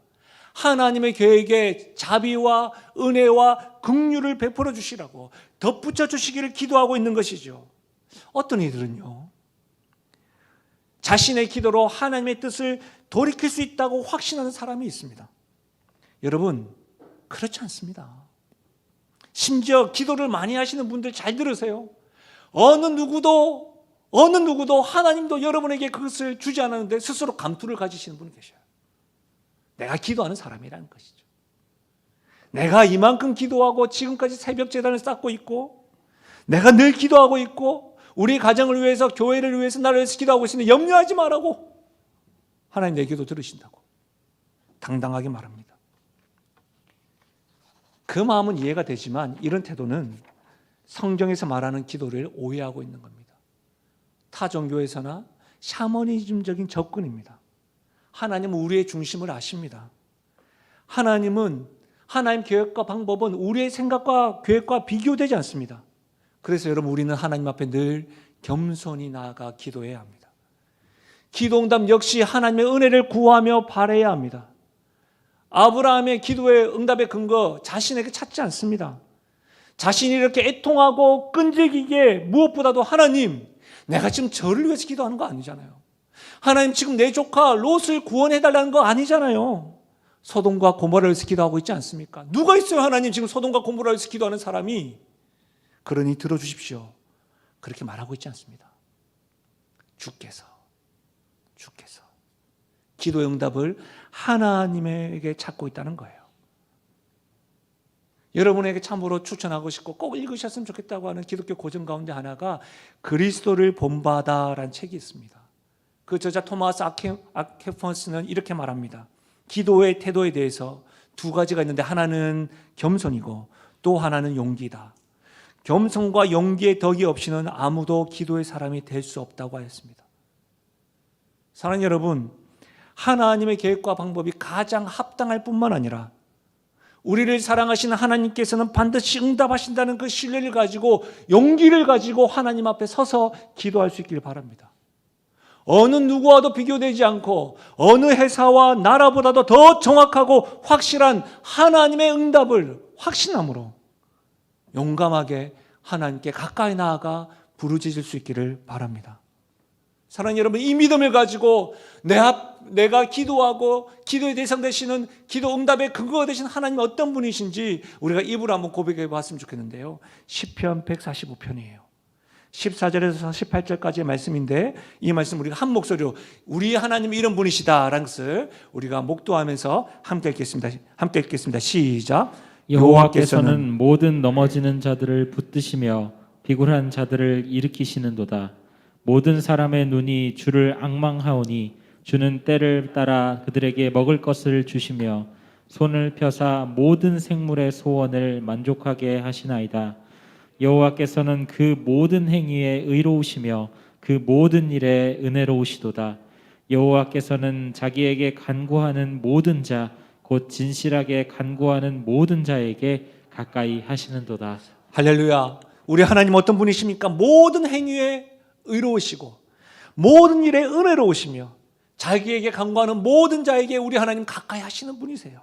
하나님의 계획에 자비와 은혜와 긍휼을 베풀어 주시라고 덧붙여 주시기를 기도하고 있는 것이죠. 어떤 이들은요, 자신의 기도로 하나님의 뜻을 돌이킬 수 있다고 확신하는 사람이 있습니다. 여러분, 그렇지 않습니다. 심지어 기도를 많이 하시는 분들 잘 들으세요. 어느 누구도 하나님도 여러분에게 그것을 주지 않았는데 스스로 감투를 가지시는 분이 계셔요. 내가 기도하는 사람이라는 것이죠. 내가 이만큼 기도하고 지금까지 새벽 제단을 쌓고 있고, 내가 늘 기도하고 있고, 우리 가정을 위해서, 교회를 위해서, 나를 위해서 기도하고 있으니 염려하지 말라고 하나님 내 기도 들으신다고 당당하게 말합니다. 그 마음은 이해가 되지만 이런 태도는 성경에서 말하는 기도를 오해하고 있는 겁니다. 타 종교에서나 샤머니즘적인 접근입니다. 하나님은 우리의 중심을 아십니다. 하나님 계획과 방법은 우리의 생각과 계획과 비교되지 않습니다. 그래서 여러분, 우리는 하나님 앞에 늘 겸손히 나아가 기도해야 합니다. 기도응답 역시 하나님의 은혜를 구하며 바라야 합니다. 아브라함의 기도의 응답의 근거 자신에게 찾지 않습니다. 자신이 이렇게 애통하고 끈질기게 무엇보다도 하나님, 내가 지금 저를 위해서 기도하는 거 아니잖아요. 하나님, 지금 내 조카 롯을 구원해달라는 거 아니잖아요. 소돔과 고모라를 위해서 기도하고 있지 않습니까? 누가 있어요, 하나님, 지금 소돔과 고모라를 위해서 기도하는 사람이? 그러니 들어주십시오, 그렇게 말하고 있지 않습니다. 주께서 기도의 응답을 하나님에게 찾고 있다는 거예요. 여러분에게 참으로 추천하고 싶고 꼭 읽으셨으면 좋겠다고 하는 기독교 고전 가운데 하나가 그리스도를 본받아라는 책이 있습니다. 그 저자 토마스 아퀴나스는 이렇게 말합니다. 기도의 태도에 대해서 두 가지가 있는데 하나는 겸손이고 또 하나는 용기다. 겸손과 용기의 덕이 없이는 아무도 기도의 사람이 될 수 없다고 하였습니다. 사랑하는 여러분, 하나님의 계획과 방법이 가장 합당할 뿐만 아니라 우리를 사랑하시는 하나님께서는 반드시 응답하신다는 그 신뢰를 가지고 용기를 가지고 하나님 앞에 서서 기도할 수 있기를 바랍니다. 어느 누구와도 비교되지 않고 어느 회사와 나라보다도 더 정확하고 확실한 하나님의 응답을 확신함으로 용감하게 하나님께 가까이 나아가 부르짖을 수 있기를 바랍니다. 사랑하는 여러분, 이 믿음을 가지고 내가 기도하고 기도의 대상 되시는 기도 응답의 근거가 되신 하나님 어떤 분이신지 우리가 입으로 한번 고백해 봤으면 좋겠는데요. 시편 145편이에요. 14절에서 18절까지의 말씀인데 이 말씀 우리가 한 목소리로 우리 하나님이 이런 분이시다라는 것을 우리가 목도하면서 함께 읽겠습니다. 시작. 여호와께서는 모든 넘어지는 자들을 붙드시며 비굴한 자들을 일으키시는도다. 모든 사람의 눈이 주를 앙망하오니 주는 때를 따라 그들에게 먹을 것을 주시며 손을 펴사 모든 생물의 소원을 만족하게 하시나이다. 여호와께서는 그 모든 행위에 의로우시며 그 모든 일에 은혜로우시도다. 여호와께서는 자기에게 간구하는 모든 자 곧 진실하게 간구하는 모든 자에게 가까이 하시는도다. 할렐루야. 우리 하나님 어떤 분이십니까? 모든 행위에 의로우시고 모든 일에 은혜로우시며 자기에게 간구하는 모든 자에게 우리 하나님 가까이 하시는 분이세요.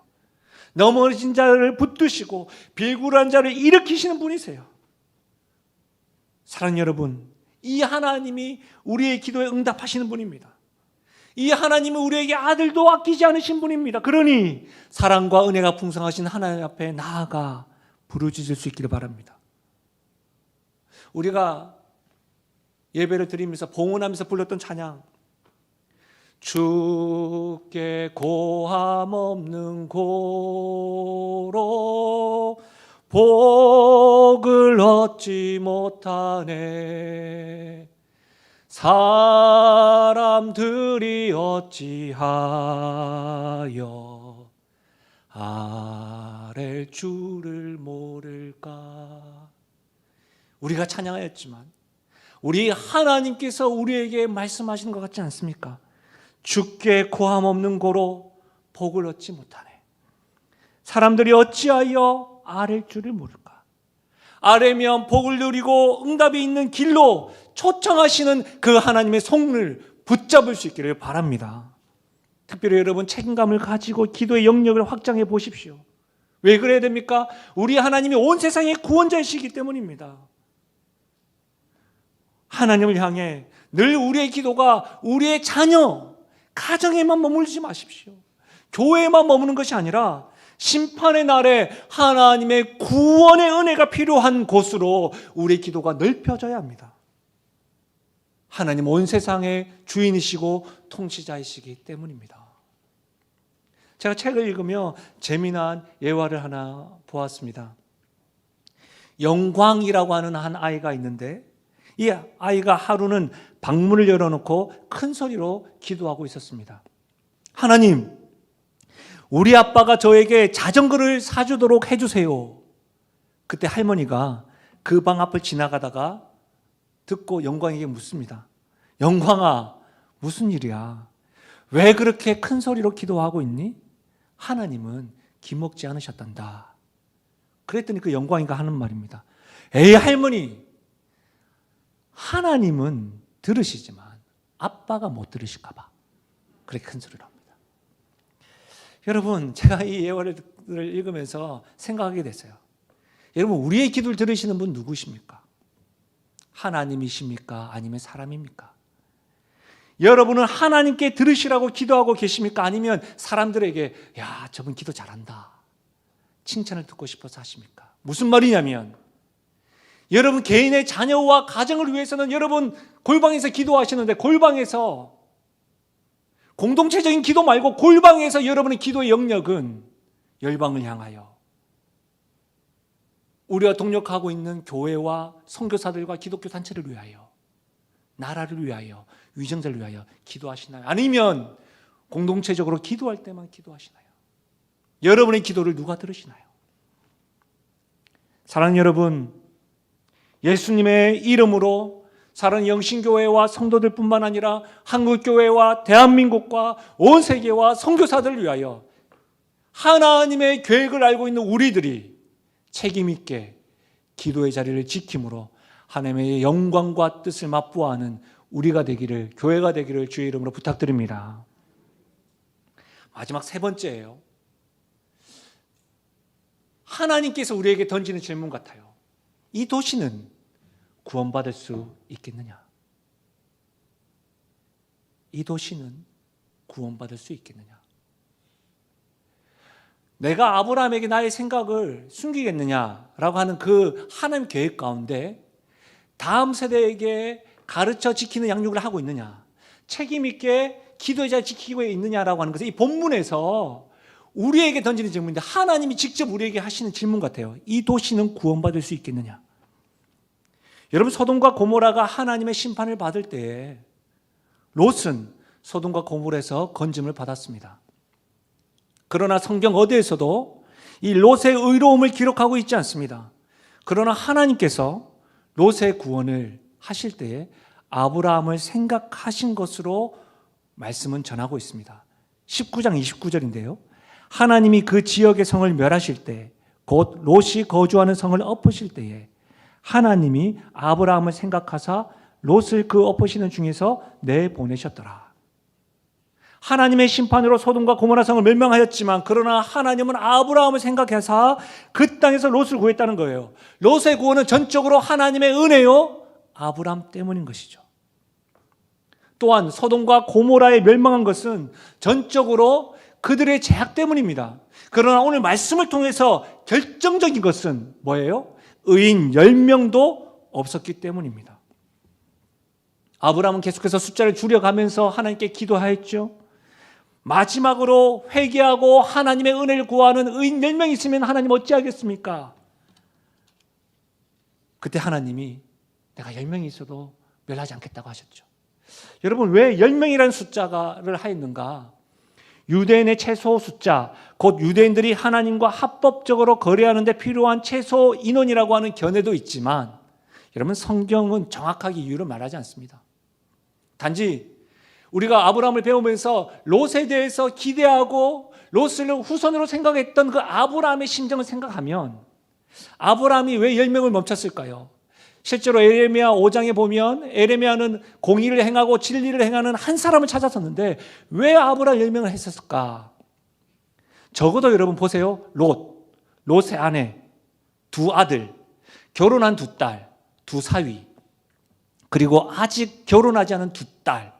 넘어진 자를 붙드시고 비굴한 자를 일으키시는 분이세요. 사랑하는 여러분, 이 하나님이 우리의 기도에 응답하시는 분입니다. 이 하나님은 우리에게 아들도 아끼지 않으신 분입니다. 그러니 사랑과 은혜가 풍성하신 하나님 앞에 나아가 부르짖을 수 있기를 바랍니다. 우리가 예배를 드리면서 봉헌하면서 불렀던 찬양, 주께 고함 없는 고로 복을 얻지 못하네. 사람들이 어찌하여 아랠 줄을 모를까. 우리가 찬양하였지만 우리 하나님께서 우리에게 말씀하시는 것 같지 않습니까? 주께 고함 없는 고로 복을 얻지 못하네. 사람들이 어찌하여 아랠 줄을 모를까. 아뢰면 복을 누리고 응답이 있는 길로 초청하시는 그 하나님의 손을 붙잡을 수 있기를 바랍니다. 특별히 여러분 책임감을 가지고 기도의 영역을 확장해 보십시오. 왜 그래야 됩니까? 우리 하나님이 온 세상의 구원자이시기 때문입니다. 하나님을 향해 늘 우리의 기도가 우리의 자녀, 가정에만 머물지 마십시오. 교회에만 머무는 것이 아니라 심판의 날에 하나님의 구원의 은혜가 필요한 곳으로 우리의 기도가 넓혀져야 합니다. 하나님 온 세상의 주인이시고 통치자이시기 때문입니다. 제가 책을 읽으며 재미난 예화를 하나 보았습니다. 영광이라고 하는 한 아이가 있는데 이 아이가 하루는 방문을 열어놓고 큰 소리로 기도하고 있었습니다. 하나님, 우리 아빠가 저에게 자전거를 사주도록 해주세요. 그때 할머니가 그 방 앞을 지나가다가 듣고 영광에게 묻습니다. 영광아, 무슨 일이야? 왜 그렇게 큰 소리로 기도하고 있니? 하나님은 기먹지 않으셨단다. 그랬더니 그 영광이가 하는 말입니다. 에이 할머니, 하나님은 들으시지만 아빠가 못 들으실까 봐 그렇게 큰 소리로 합니다. 여러분, 제가 이 예화를 읽으면서 생각하게 됐어요. 여러분, 우리의 기도를 들으시는 분 누구십니까? 하나님이십니까? 아니면 사람입니까? 여러분은 하나님께 들으시라고 기도하고 계십니까? 아니면 사람들에게 야, 저분 기도 잘한다, 칭찬을 듣고 싶어서 하십니까? 무슨 말이냐면 여러분 개인의 자녀와 가정을 위해서는 여러분 골방에서 기도하시는데 골방에서 공동체적인 기도 말고 골방에서 여러분의 기도의 영역은 열방을 향하여 우리와 동력하고 있는 교회와 선교사들과 기독교 단체를 위하여, 나라를 위하여, 위정자를 위하여 기도하시나요? 아니면 공동체적으로 기도할 때만 기도하시나요? 여러분의 기도를 누가 들으시나요? 사랑하는 여러분, 예수님의 이름으로 사랑하는 영신교회와 성도들뿐만 아니라 한국교회와 대한민국과 온 세계와 선교사들을 위하여 하나님의 계획을 알고 있는 우리들이 책임 있게 기도의 자리를 지킴으로 하나님의 영광과 뜻을 맛보아하는 우리가 되기를, 교회가 되기를 주의 이름으로 부탁드립니다. 마지막 세 번째예요. 하나님께서 우리에게 던지는 질문 같아요. 이 도시는 구원받을 수 있겠느냐? 이 도시는 구원받을 수 있겠느냐? 내가 아브라함에게 나의 생각을 숨기겠느냐라고 하는 그 하나님 계획 가운데 다음 세대에게 가르쳐 지키는 양육을 하고 있느냐, 책임 있게 기도의 자를 지키고 있느냐라고 하는 것은 이 본문에서 우리에게 던지는 질문인데 하나님이 직접 우리에게 하시는 질문 같아요. 이 도시는 구원받을 수 있겠느냐? 여러분, 소돔과 고모라가 하나님의 심판을 받을 때에 롯은 소돔과 고모라에서 건짐을 받았습니다. 그러나 성경 어디에서도 이 롯의 의로움을 기록하고 있지 않습니다. 그러나 하나님께서 롯의 구원을 하실 때에 아브라함을 생각하신 것으로 말씀은 전하고 있습니다. 19장 29절인데요. 하나님이 그 지역의 성을 멸하실 때, 곧 롯이 거주하는 성을 엎으실 때에 하나님이 아브라함을 생각하사 롯을 그 엎으시는 중에서 내보내셨더라. 하나님의 심판으로 소돔과 고모라 성을 멸망하였지만 그러나 하나님은 아브라함을 생각해서 그 땅에서 롯을 구했다는 거예요. 롯의 구원은 전적으로 하나님의 은혜요, 아브라함 때문인 것이죠. 또한 소돔과 고모라에 멸망한 것은 전적으로 그들의 죄악 때문입니다. 그러나 오늘 말씀을 통해서 결정적인 것은 뭐예요? 의인 10명도 없었기 때문입니다. 아브라함은 계속해서 숫자를 줄여가면서 하나님께 기도하였죠. 마지막으로 회개하고 하나님의 은혜를 구하는 의인 10명 있으면 하나님 어찌하겠습니까? 그때 하나님이 내가 10명이 있어도 멸하지 않겠다고 하셨죠. 여러분, 왜 10명이라는 숫자를 하였는가? 유대인의 최소 숫자, 곧 유대인들이 하나님과 합법적으로 거래하는 데 필요한 최소 인원이라고 하는 견해도 있지만 여러분, 성경은 정확하게 이유를 말하지 않습니다. 단지 우리가 아브라함을 배우면서 롯에 대해서 기대하고 롯을 후손으로 생각했던 그 아브라함의 심정을 생각하면 아브라함이 왜 10명을 멈췄을까요? 실제로 에레미야 5장에 보면 에레미야는 공의를 행하고 진리를 행하는 한 사람을 찾았었는데 왜 아브라함 10명을 했었을까? 적어도 여러분 보세요. 롯의 아내, 2 아들, 결혼한 2딸, 2 사위, 그리고 아직 결혼하지 않은 2딸,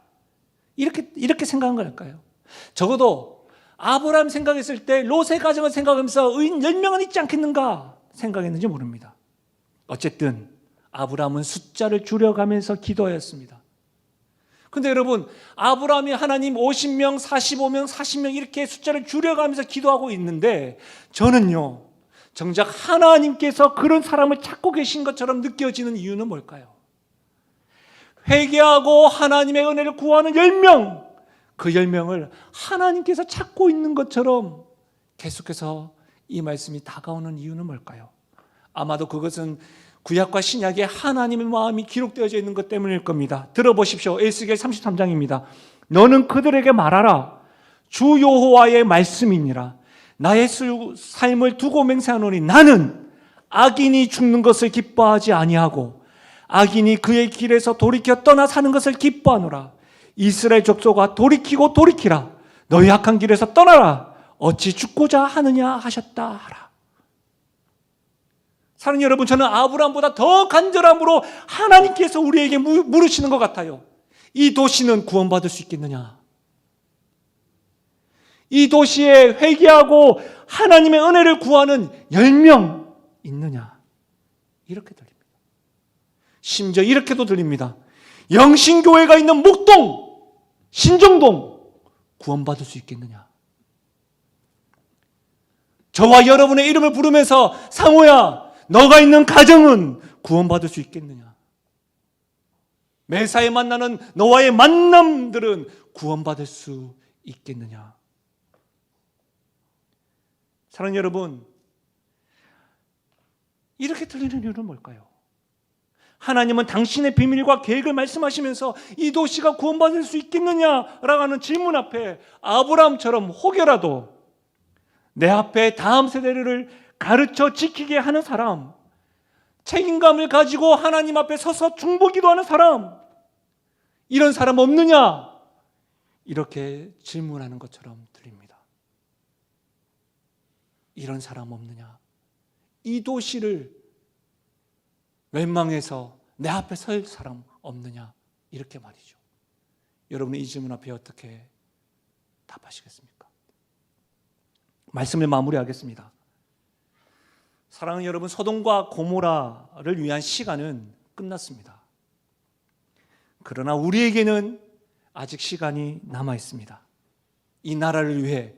이렇게 생각한 걸까요? 적어도 아브라함 생각했을 때 롯의 가정을 생각하면서 의인 10명은 있지 않겠는가 생각했는지 모릅니다. 어쨌든 아브라함은 숫자를 줄여가면서 기도하였습니다. 그런데 여러분, 아브라함이 하나님 50명, 45명, 40명 이렇게 숫자를 줄여가면서 기도하고 있는데 저는요, 정작 하나님께서 그런 사람을 찾고 계신 것처럼 느껴지는 이유는 뭘까요? 회개하고 하나님의 은혜를 구하는 10명, 그 10명을 하나님께서 찾고 있는 것처럼 계속해서 이 말씀이 다가오는 이유는 뭘까요? 아마도 그것은 구약과 신약에 하나님의 마음이 기록되어져 있는 것 때문일 겁니다. 들어보십시오. 에스겔 33장입니다. 너는 그들에게 말하라. 주 여호와의 말씀이니라. 나의 삶을 두고 맹세하노니 나는 악인이 죽는 것을 기뻐하지 아니하고 악인이 그의 길에서 돌이켜 떠나 사는 것을 기뻐하노라. 이스라엘 족속아 돌이키고 돌이키라. 너희 악한 길에서 떠나라. 어찌 죽고자 하느냐 하셨다 하라. 사랑하는 여러분, 저는 아브라함보다 더 간절함으로 하나님께서 우리에게 물으시는 것 같아요. 이 도시는 구원받을 수 있겠느냐? 이 도시에 회개하고 하나님의 은혜를 구하는 10명 있느냐? 이렇게 들립니다. 심지어 이렇게도 들립니다. 영신교회가 있는 목동, 신정동, 구원받을 수 있겠느냐? 저와 여러분의 이름을 부르면서 상호야, 너가 있는 가정은 구원받을 수 있겠느냐? 매사에 만나는 너와의 만남들은 구원받을 수 있겠느냐? 사랑하는 여러분, 이렇게 틀리는 이유는 뭘까요? 하나님은 당신의 비밀과 계획을 말씀하시면서 이 도시가 구원받을 수 있겠느냐라고 하는 질문 앞에 아브라함처럼 혹여라도 내 앞에 다음 세대를 가르쳐 지키게 하는 사람, 책임감을 가지고 하나님 앞에 서서 중보기도하는 사람, 이런 사람 없느냐? 이렇게 질문하는 것처럼 들립니다. 이런 사람 없느냐? 이 도시를 웬망해서 내 앞에 설 사람 없느냐? 이렇게 말이죠. 여러분은 이 질문 앞에 어떻게 답하시겠습니까? 말씀을 마무리하겠습니다. 사랑하는 여러분, 소돔과 고모라를 위한 시간은 끝났습니다. 그러나 우리에게는 아직 시간이 남아 있습니다. 이 나라를 위해,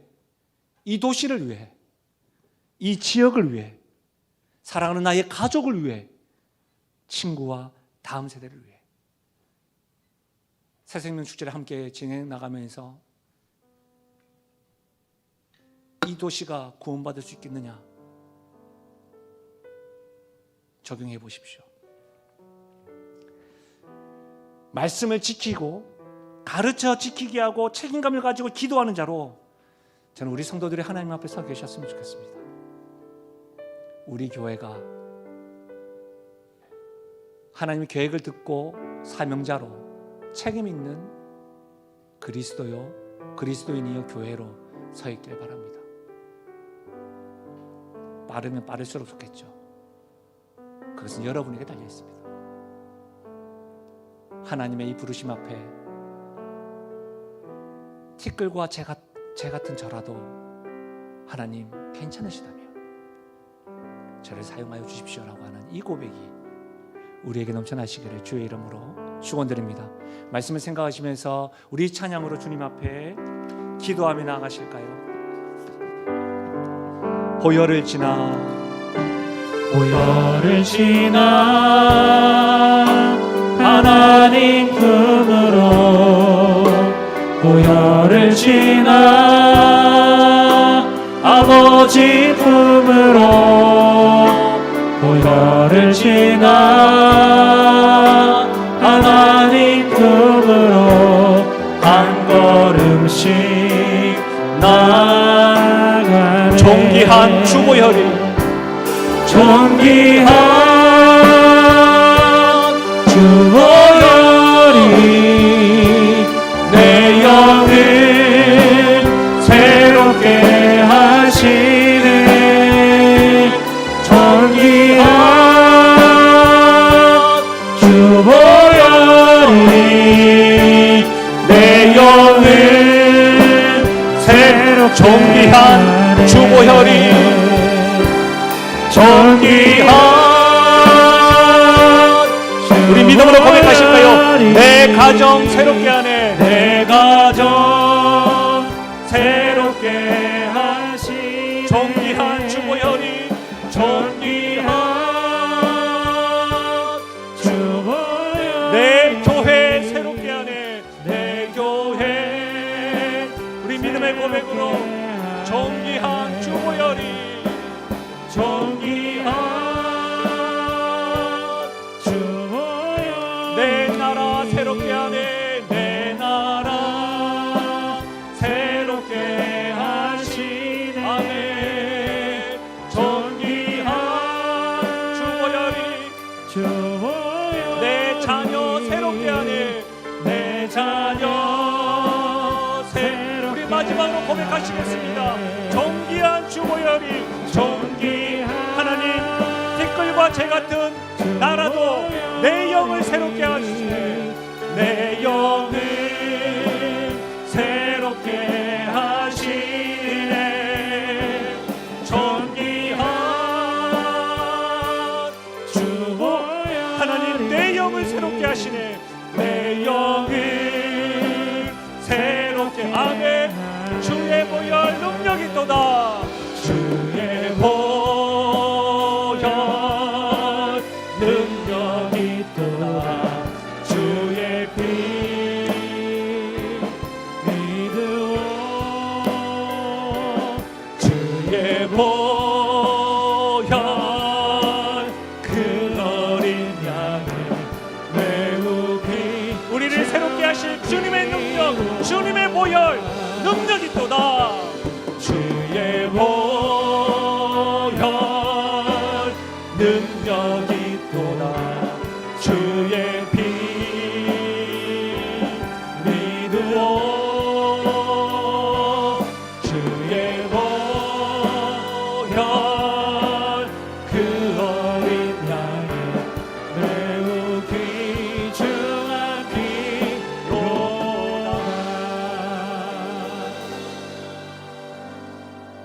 이 도시를 위해, 이 지역을 위해, 사랑하는 나의 가족을 위해, 친구와 다음 세대를 위해 새생명 축제를 함께 진행해 나가면서 이 도시가 구원받을 수 있겠느냐 적용해 보십시오. 말씀을 지키고 가르쳐 지키게 하고 책임감을 가지고 기도하는 자로 저는 우리 성도들이 하나님 앞에 서 계셨으면 좋겠습니다. 우리 교회가 하나님의 계획을 듣고 사명자로 책임 있는 그리스도인이요 교회로 서 있길 바랍니다. 빠르면 빠를수록 좋겠죠. 그것은 여러분에게 달려 있습니다. 하나님의 이 부르심 앞에 티끌과 재 같은 저라도 하나님 괜찮으시다면 저를 사용하여 주십시오라고 하는 이 고백이 우리에게 넘쳐나시기를 주의 이름으로 축원드립니다. 말씀을 생각하시면서 우리 찬양으로 주님 앞에 기도하며 나아가실까요? 보혈을 지나 하나님 품으로, 보혈을 지나 아버지 품으로, 보혈을 지나 하나님 품으로 한 걸음씩 나아가네. 존귀한 주보혈이, 존귀한 주보혈이 내 영을 새롭게 하시네. 존귀한 주보혈이 내 영을 새롭게 존귀한 주보혈이 존귀한 우리 믿음으로 고백하실까요? 내 가정 새롭게 하네. 내 가정 새롭게 하시네. 존귀한 주보혈이, 존귀한 주보혈이 내 교회 새롭게 하네. 내 교회 우리 믿음의 고백으로 존귀한 주보혈이, 존귀한 주보혈 내 나라 새롭게 하네. 내 나라 새롭게 하시네. 아멘. 존귀한 주보혈이 내 자녀 새롭게 하네. 내 자녀 새롭게. 우리 마지막으로 고백하시겠습니다. 존귀한 주보혈이, 하나님 티끌과 재 같은 나라도 내 영을 새롭게 하시네. 내 영을 새롭게 하시네. 존귀한 주보혈 하나님 내 영을 새롭게 하시네. 내 영을 새롭게. 아멘.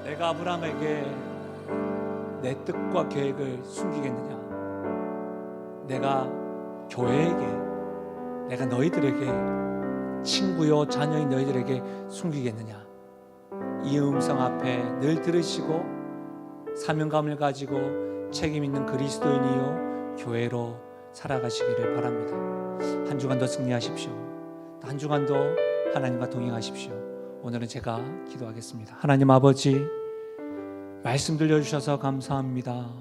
내가 아브라함에게 내 뜻과 계획을 숨기겠느냐? 내가 교회에게, 내가 너희들에게, 친구요 자녀인 너희들에게 숨기겠느냐? 이 음성 앞에 늘 들으시고 사명감을 가지고 책임 있는 그리스도인이요 교회로 살아가시기를 바랍니다. 한 주간도 승리하십시오. 한 주간도 하나님과 동행하십시오. 오늘은 제가 기도하겠습니다. 하나님 아버지, 말씀 들려주셔서 감사합니다.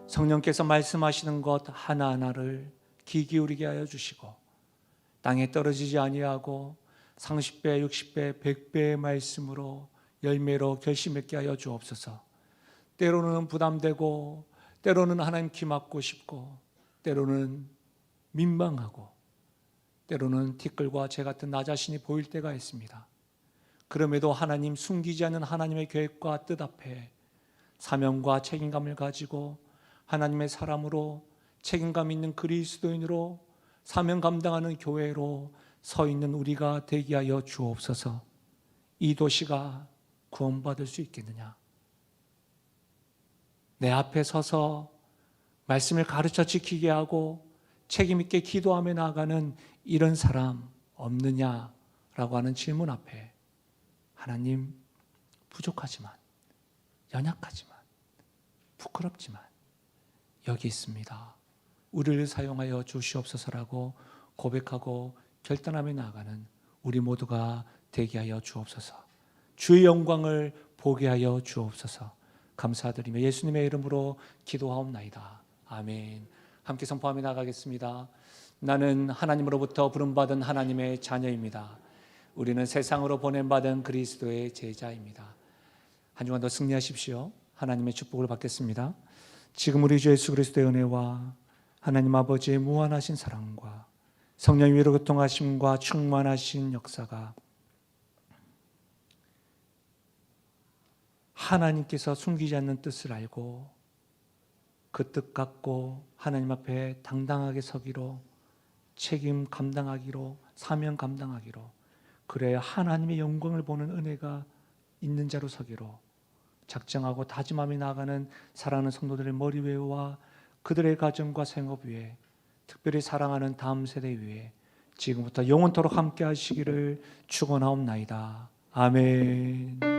성령께서 말씀하시는 것 하나하나를 귀 기울이게 하여 주시고 땅에 떨어지지 아니하고 30배, 60배, 100배의 말씀으로 열매로 결실맺게 하여 주옵소서. 때로는 부담되고 때로는 하나님 키 맞고 싶고 때로는 민망하고 때로는 티끌과 재 같은 나 자신이 보일 때가 있습니다. 그럼에도 하나님 숨기지 않는 하나님의 계획과 뜻 앞에 사명과 책임감을 가지고 하나님의 사람으로 책임감 있는 그리스도인으로 사명 감당하는 교회로 서 있는 우리가 되게 하여 주옵소서. 이 도시가 구원받을 수 있겠느냐? 내 앞에 서서 말씀을 가르쳐 지키게 하고 책임 있게 기도하며 나아가는 이런 사람 없느냐라고 하는 질문 앞에 하나님, 부족하지만, 연약하지만, 부끄럽지만 여기 있습니다. 우리를 사용하여 주시옵소서라고 고백하고 결단하며 나아가는 우리 모두가 되게 하여 주옵소서. 주의 영광을 보게 하여 주옵소서. 감사드리며 예수님의 이름으로 기도하옵나이다. 아멘. 함께 선포하며 나가겠습니다. 나는 하나님으로부터 부름받은 하나님의 자녀입니다. 우리는 세상으로 보냄받은 그리스도의 제자입니다. 한 주간 더 승리하십시오. 하나님의 축복을 받겠습니다. 지금 우리 주 예수 그리스도의 은혜와 하나님 아버지의 무한하신 사랑과 성령 위로 교통하심과 충만하신 역사가 하나님께서 숨기지 않는 뜻을 알고 그 뜻 갖고 하나님 앞에 당당하게 서기로, 책임 감당하기로, 사명 감당하기로, 그래야 하나님의 영광을 보는 은혜가 있는 자로 서기로 작정하고 다짐하며 나아가는 사랑하는 성도들의 머리 위와 그들의 가정과 생업 위에, 특별히 사랑하는 다음 세대 위에 지금부터 영원토록 함께 하시기를 축원하옵나이다. 아멘.